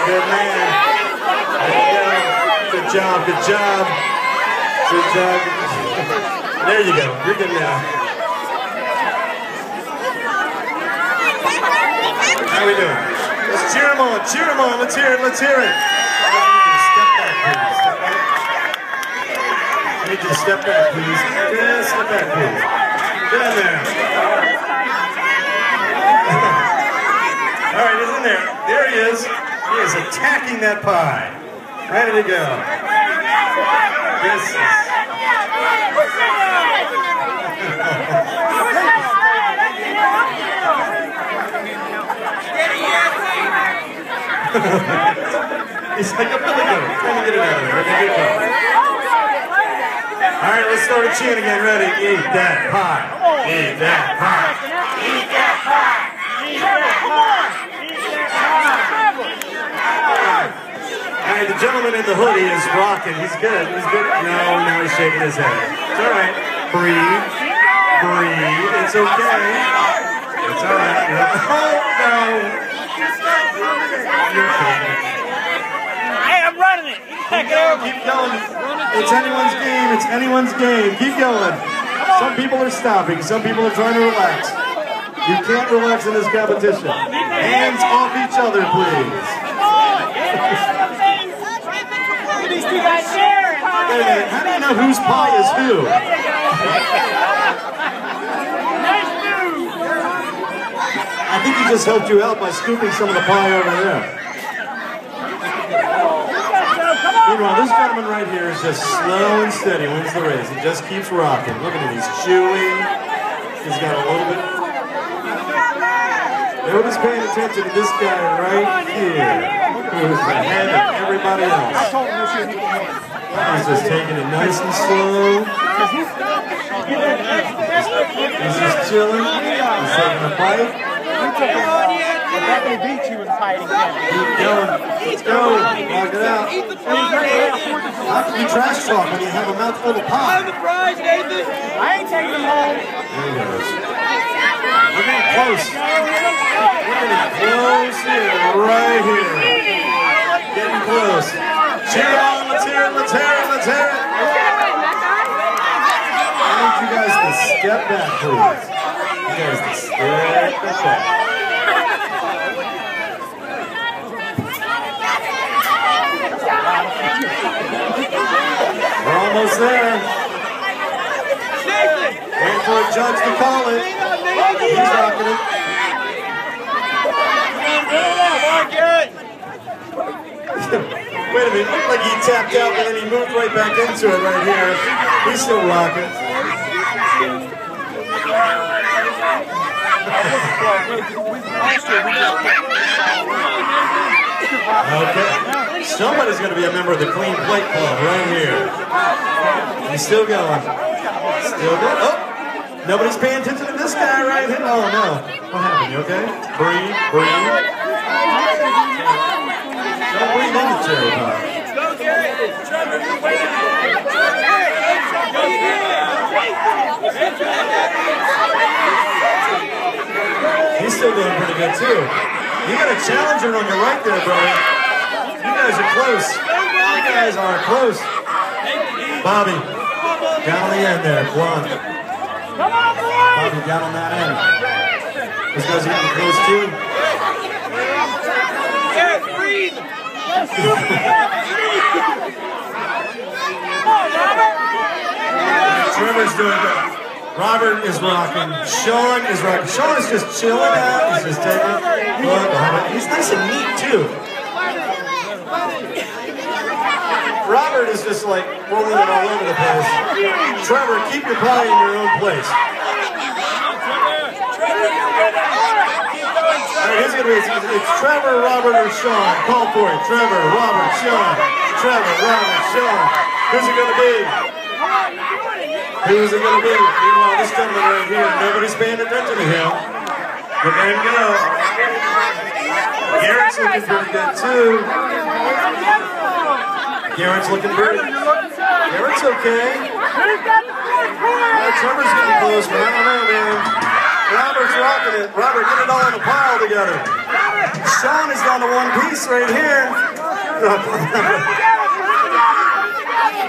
Good man. There you go. Good job, good job. Good job. There you go. You're good now. How we doing? Let's cheer him on. Cheer him on. Let's hear it. Let's hear it. I need you to step back, please. Step back, please. Yeah, step back, please. Get in there. All right, he's in there. There he is. He is attacking that pie. Ready to go. This is... He's like a billy goat. Trying to get it out of there. Okay, good. All right, let's start a chant again. Ready? Eat that pie. Eat that pie. Eat that pie. Eat that pie. All right, the gentleman in the hoodie is rocking. He's good. He's good. No, now he's shaking his head. It's all right. Breathe. Breathe. It's okay. It's all right. Oh, no. You're okay. Hey, I'm running it. Keep going. Keep going. It's anyone's game. It's anyone's game. Keep going. Some people are stopping. Some people are trying to relax. You can't relax in this competition. Hands off each other, please. These two guys sharing. Wait a minute. How do you know whose pie is who? Nice move. I think he just helped you out by scooping some of the pie over there. Meanwhile, this gentleman right here is just slow and steady, wins the race. He just keeps rocking. Look at him, he's chewing. He's got a little bit. Nobody's paying attention to this guy right here, who is ahead of everybody else. He's just taking it nice and slow. He's just chilling. He's taking a bite. Back in the beach, he was fighting him. Keep going. Let's go. Knock it out. How can you trash talk when you have a mouthful of pie? I'm the prize, Nathan. I ain't taking him home. There he goes. We're getting close. We're getting close here, right here. Getting close. Cheer on. Let's hear it. Let's hear it. Let's hear it. I need you guys to step back, please. You guys to step back. We're almost there. Wait for a judge to call it. He's rocking it. Wait a minute, it looked like he tapped out, but then he moved right back into it right here. He's still rocking. Okay. Somebody's going to be a member of the Clean Plate Club right here. He's still going. Still going. Oh! Nobody's paying attention to this guy right here. Oh, no. What happened? You okay? Breathe. Breathe. Don't breathe in the cherry pie. He's still doing pretty good, too. You got a challenger on your right there, brother. You guys are close. You guys are close. Bobby, down on the end there, blonde. Come on, boy! Bobby, down on that end. These guys are getting close, too. Yes, breathe! Come on, Robert! Trevor's doing good. Robert is rocking. Sean is rocking. Sean is just chilling out. He's just taking it. Look, he's nice and neat, too. Robert is just like rolling it all over the place. Trevor, keep your pie in your own place. All right, it's Trevor, Robert, or Sean. Call for it. Trevor, Robert, Sean. Trevor, Robert, Sean. Who's it going to be? Who's it going to be? Meanwhile, this gentleman right here, nobody's paying attention to him. But there you go. Garrett's looking pretty good, too. Garrett's looking pretty. Garrett's okay. Who's got the fourth quarter? Trevor's getting close, but I don't know, man. Robert's rocking it. Robert, get it all in a pile together. Sean has gone to one piece right here.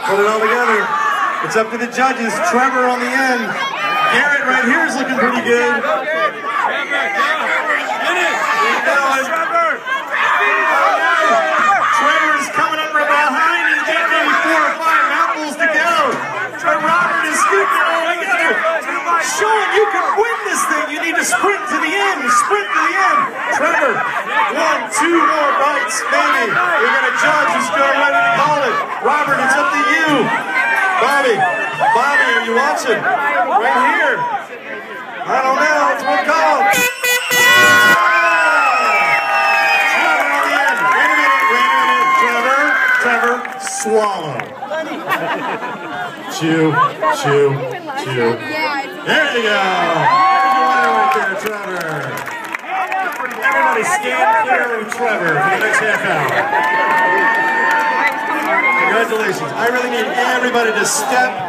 Put it all together. It's up to the judges. Trevor on the end. Garrett right here is looking pretty good. Trevor's coming up from behind. He's got maybe 4 or 5 mouthfuls to go. Robert is scooping it all together. Sean, you can win this thing. You need to sprint to the end. Sprint to the end. Trevor, 1, 2 more bites, maybe. We're going to judge who's still ready to call it. Robert, it's up to you. Bobby, are you watching? Right here. I don't know. It's one call. Trevor on the end. Wait a minute. Trevor, swallow. Chew. There you go. Right there, Trevor. Everybody stand clear of Trevor for the next half hour. Congratulations. I really need everybody to step